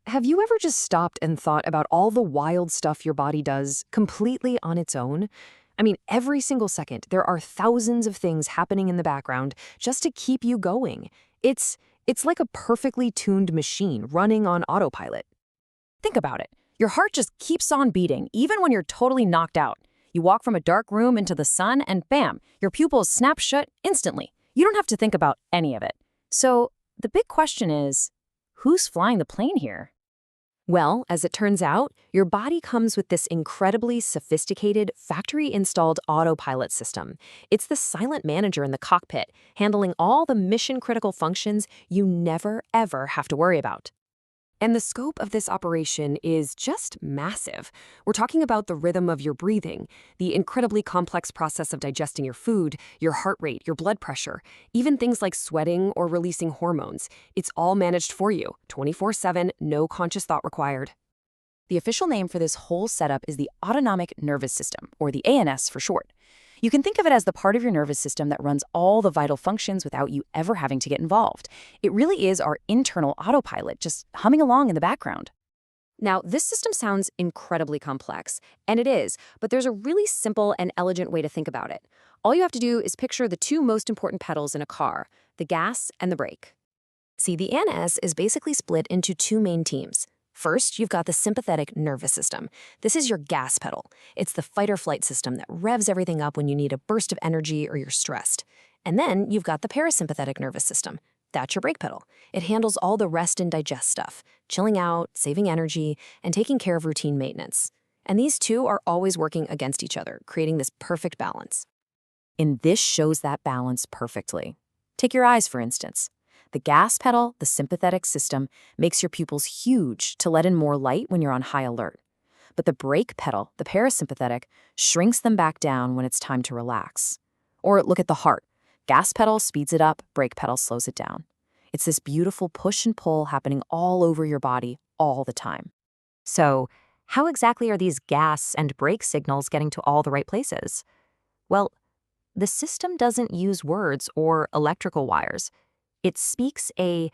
Have you ever just stopped and thought about all the wild stuff your body does completely on its own? I mean, every single second, there are thousands of things happening in the background just to keep you going. It's like a perfectly tuned machine running on autopilot. Think about it. Your heart just keeps on beating, even when you're totally knocked out. You walk from a dark room into the sun, and bam, your pupils snap shut instantly. You don't have to think about any of it. So, the big question is, who's flying the plane here? Well, as it turns out, your body comes with this incredibly sophisticated, factory-installed autopilot system. It's the silent manager in the cockpit, handling all the mission-critical functions you never, ever have to worry about. And the scope of this operation is just massive. We're talking about the rhythm of your breathing, the incredibly complex process of digesting your food, your heart rate, your blood pressure, even things like sweating or releasing hormones. It's all managed for you, 24/7, no conscious thought required. The official name for this whole setup is the Autonomic Nervous System, or the ANS for short. You can think of it as the part of your nervous system that runs all the vital functions without you ever having to get involved. It really is our internal autopilot, just humming along in the background. Now, this system sounds incredibly complex, and it is, but there's a really simple and elegant way to think about it. All you have to do is picture the two most important pedals in a car, the gas and the brake. See, the ANS is basically split into two main teams. First, you've got the sympathetic nervous system. This is your gas pedal. It's the fight-or-flight system that revs everything up when you need a burst of energy or you're stressed. And then you've got the parasympathetic nervous system. That's your brake pedal. It handles all the rest and digest stuff, chilling out, saving energy, and taking care of routine maintenance. And these two are always working against each other, creating this perfect balance. And this shows that balance perfectly. Take your eyes, for instance. The gas pedal, the sympathetic system, makes your pupils huge to let in more light when you're on high alert. But the brake pedal, the parasympathetic, shrinks them back down when it's time to relax. Or look at the heart. Gas pedal speeds it up, brake pedal slows it down. It's this beautiful push and pull happening all over your body all the time. So, how exactly are these gas and brake signals getting to all the right places? Well, the system doesn't use words or electrical wires. It speaks a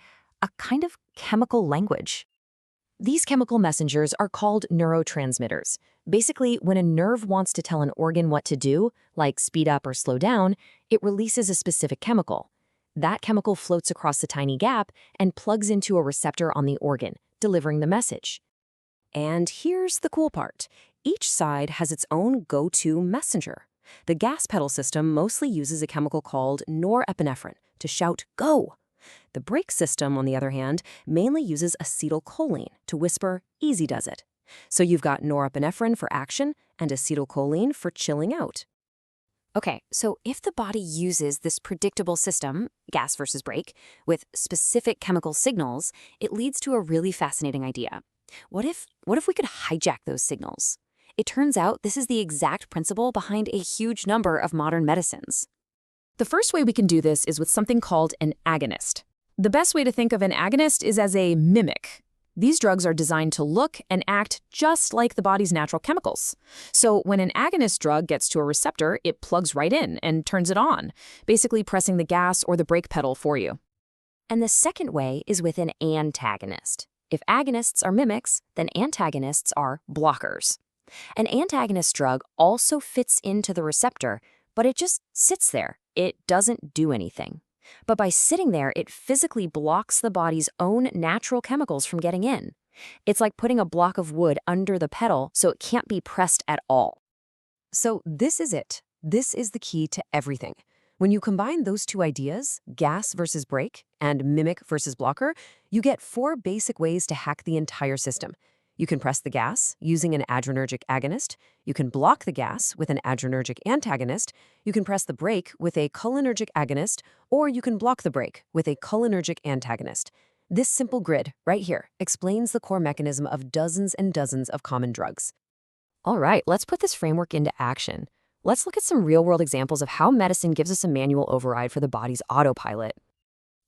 kind of chemical language. These chemical messengers are called neurotransmitters. Basically, when a nerve wants to tell an organ what to do, like speed up or slow down, it releases a specific chemical. That chemical floats across the tiny gap and plugs into a receptor on the organ, delivering the message. And here's the cool part. Each side has its own go-to messenger. The gas pedal system mostly uses a chemical called norepinephrine to shout, "Go!" The brake system, on the other hand, mainly uses acetylcholine to whisper, "Easy does it." So you've got norepinephrine for action and acetylcholine for chilling out. Okay, so if the body uses this predictable system, gas versus brake, with specific chemical signals, it leads to a really fascinating idea. What if we could hijack those signals? It turns out this is the exact principle behind a huge number of modern medicines. The first way we can do this is with something called an agonist. The best way to think of an agonist is as a mimic. These drugs are designed to look and act just like the body's natural chemicals. So when an agonist drug gets to a receptor, it plugs right in and turns it on, basically pressing the gas or the brake pedal for you. And the second way is with an antagonist. If agonists are mimics, then antagonists are blockers. An antagonist drug also fits into the receptor, but it just sits there. It doesn't do anything. But by sitting there, it physically blocks the body's own natural chemicals from getting in. It's like putting a block of wood under the pedal so it can't be pressed at all. So this is it. This is the key to everything. When you combine those two ideas, gas versus brake and mimic versus blocker, you get 4 basic ways to hack the entire system. You can press the gas using an adrenergic agonist. You can block the gas with an adrenergic antagonist. You can press the brake with a cholinergic agonist, or you can block the brake with a cholinergic antagonist. This simple grid right here explains the core mechanism of dozens and dozens of common drugs. All right, let's put this framework into action. Let's look at some real-world examples of how medicine gives us a manual override for the body's autopilot.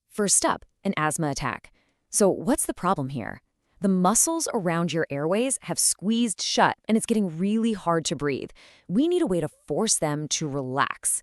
First up, an asthma attack. So what's the problem here? The muscles around your airways have squeezed shut and it's getting really hard to breathe. We need a way to force them to relax.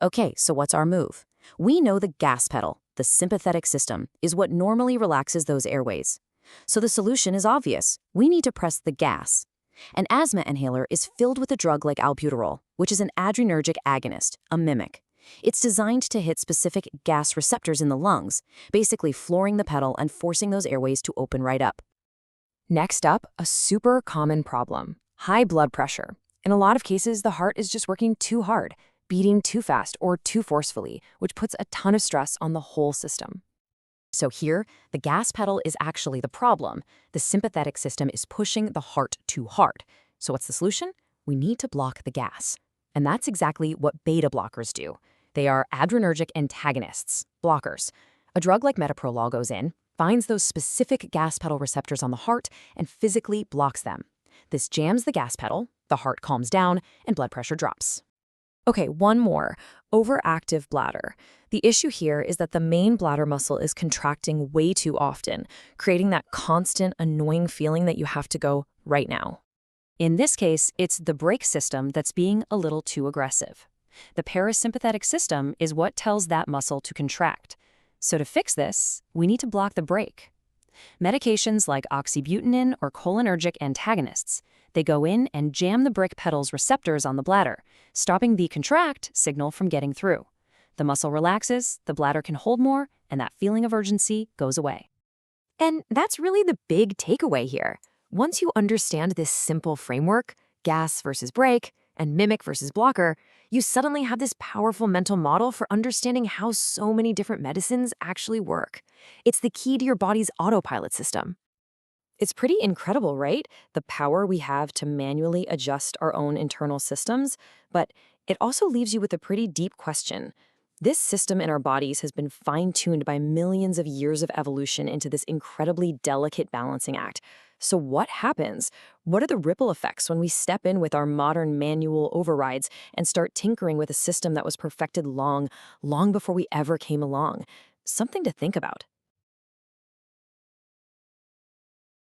Okay, so what's our move? We know the gas pedal, the sympathetic system, is what normally relaxes those airways. So the solution is obvious. We need to press the gas. An asthma inhaler is filled with a drug like albuterol, which is an adrenergic agonist, a mimic. It's designed to hit specific gas receptors in the lungs, basically flooring the pedal and forcing those airways to open right up. Next up, a super common problem: high blood pressure. In a lot of cases, the heart is just working too hard, beating too fast or too forcefully, which puts a ton of stress on the whole system. So here, the gas pedal is actually the problem. The sympathetic system is pushing the heart too hard. So what's the solution? We need to block the gas. And that's exactly what beta blockers do. They are adrenergic antagonists, blockers. A drug like metoprolol goes in, finds those specific gas pedal receptors on the heart, and physically blocks them. This jams the gas pedal, the heart calms down, and blood pressure drops. Okay, one more: overactive bladder. The issue here is that the main bladder muscle is contracting way too often, creating that constant, annoying feeling that you have to go right now. In this case, it's the brake system that's being a little too aggressive. The parasympathetic system is what tells that muscle to contract. So to fix this, we need to block the brake. Medications like oxybutynin or cholinergic antagonists, they go in and jam the brake pedal's receptors on the bladder, stopping the contract signal from getting through. The muscle relaxes, the bladder can hold more, and that feeling of urgency goes away. And that's really the big takeaway here. Once you understand this simple framework, gas versus brake, and mimic versus blocker, you suddenly have this powerful mental model for understanding how so many different medicines actually work. It's the key to your body's autopilot system. It's pretty incredible, right? The power we have to manually adjust our own internal systems, but it also leaves you with a pretty deep question. This system in our bodies has been fine-tuned by millions of years of evolution into this incredibly delicate balancing act. So what happens? What are the ripple effects when we step in with our modern manual overrides and start tinkering with a system that was perfected long before we ever came along? Something to think about.